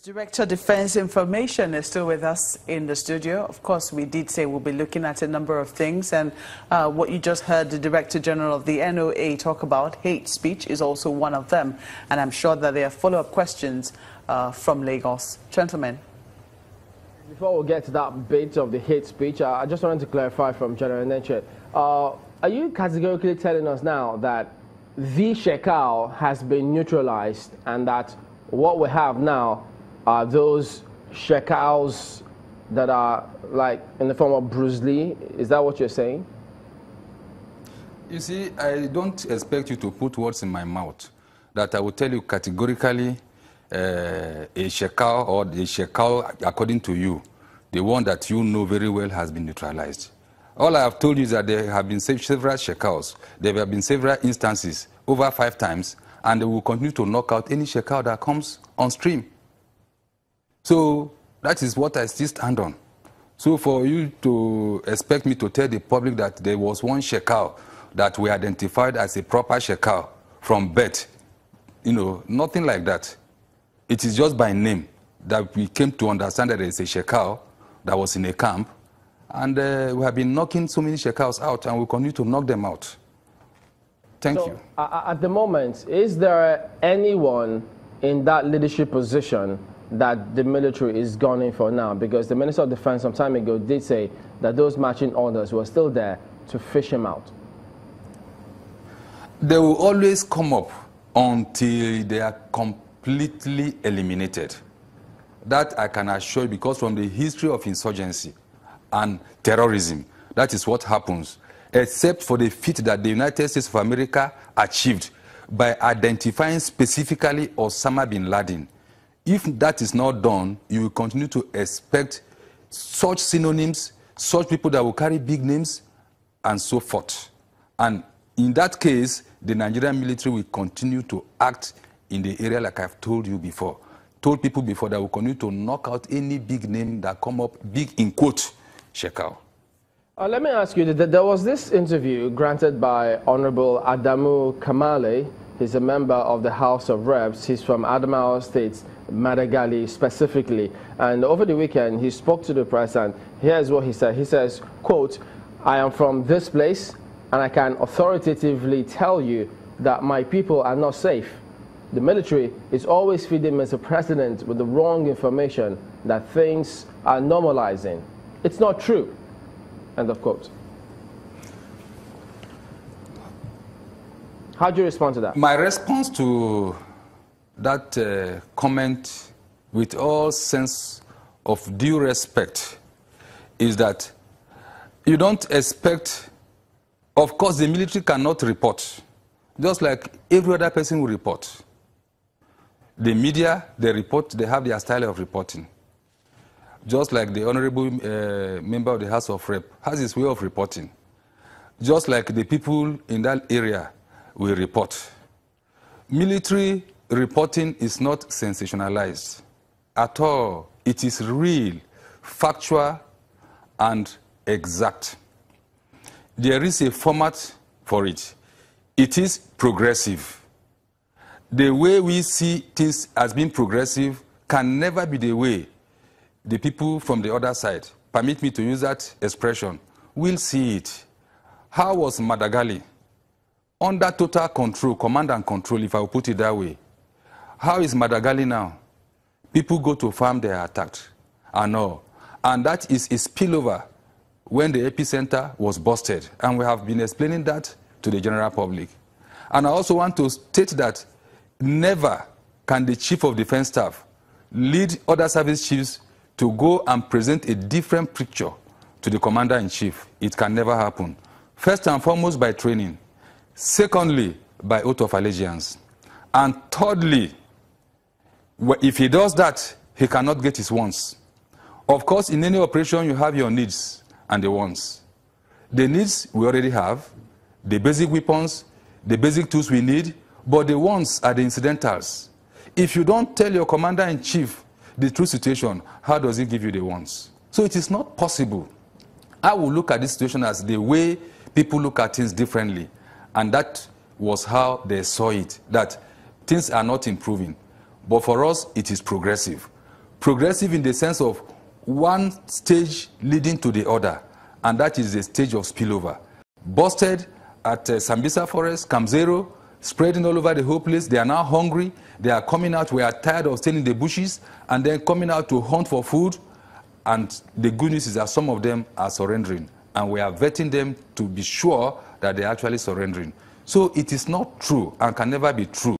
Director Defense Information is still with us in the studio. Of course, we did say we'll be looking at a number of things, and what you just heard the Director General of the NOA talk about, hate speech, is also one of them. And I'm sure that there are follow-up questions from Lagos. Gentlemen. Before we get to that bit of the hate speech, I just wanted to clarify from General Enenche. Are you categorically telling us now that the Shekau has been neutralized and that what we have now are those Shekaus that are like in the form of Bruce Lee? Is that what you're saying? You see, I don't expect you to put words in my mouth that I will tell you categorically a Shekau or the Shekau according to you, the one that you know very well has been neutralized. All I have told you is that there have been several Shekaus. There have been several instances, over 5 times, and they will continue to knock out any Shekau that comes on stream. So that is what I still stand on. So for you to expect me to tell the public that there was one Shekau that we identified as a proper Shekau from birth, you know, nothing like that. It is just by name that we came to understand that there is a Shekau that was in a camp, and we have been knocking so many Shekaus out, and we continue to knock them out. Thank you. At the moment, is there anyone in that leadership position that the military is gunning for now? Because the Minister of Defense some time ago did say that those marching orders were still there to fish him out. They will always come up until they are completely eliminated. That I can assure you, because from the history of insurgency and terrorism, that is what happens, except for the feat that the United States of America achieved by identifying specifically Osama bin Laden. If that is not done, you will continue to expect such synonyms, such people that will carry big names, and so forth. And in that case, the Nigerian military will continue to act in the area like I've told you before. Told people before that will continue to knock out any big name that come up, big in quote, Shekau. Let me ask you, there was this interview granted by Honorable Adamu Kamale. He's a member of the House of Reps. He's from Adamawa State, Madagali specifically. And over the weekend, he spoke to the press, and here's what he said. He says, quote, "I am from this place, and I can authoritatively tell you that my people are not safe. The military is always feeding Mr. President with the wrong information that things are normalizing. It's not true." End of quote. How do you respond to that? My response to that comment, with all sense of due respect, is that you don't expect, of course the military cannot report, just like every other person will report. The media, they report, they have their style of reporting. Just like the honorable member of the House of Rep has his way of reporting. Just like the people in that area will report. Military reporting is not sensationalized at all. It is real, factual, and exact. There is a format for it. It is progressive. The way we see things as being progressive can never be the way the people from the other side, permit me to use that expression, will see it. How was Madagali? Under total control, command and control, if I will put it that way. How is Madagali now? People go to farm, they are attacked. And all. And that is a spillover when the epicenter was busted. And we have been explaining that to the general public. And I also want to state that never can the Chief of Defense Staff lead other service chiefs to go and present a different picture to the Commander-in-Chief. It can never happen. First and foremost, by training. Secondly, by oath of allegiance. And thirdly, if he does that, he cannot get his wants. Of course, in any operation, you have your needs and the wants. The needs we already have, the basic weapons, the basic tools we need, but the wants are the incidentals. If you don't tell your Commander-in-Chief the true situation, how does he give you the wants? So it is not possible. I will look at this situation as the way people look at things differently. And that was how they saw it, that things are not improving. But for us, it is progressive. progressive in the sense of one stage leading to the other, and that is the stage of spillover. Busted at Sambisa Forest, Camp Zero, spreading all over the whole place. They are now hungry. They are coming out. We are tired of staying in the bushes and then coming out to hunt for food. And the good news is that some of them are surrendering, and we are vetting them to be sure that they are actually surrendering. So it is not true and can never be true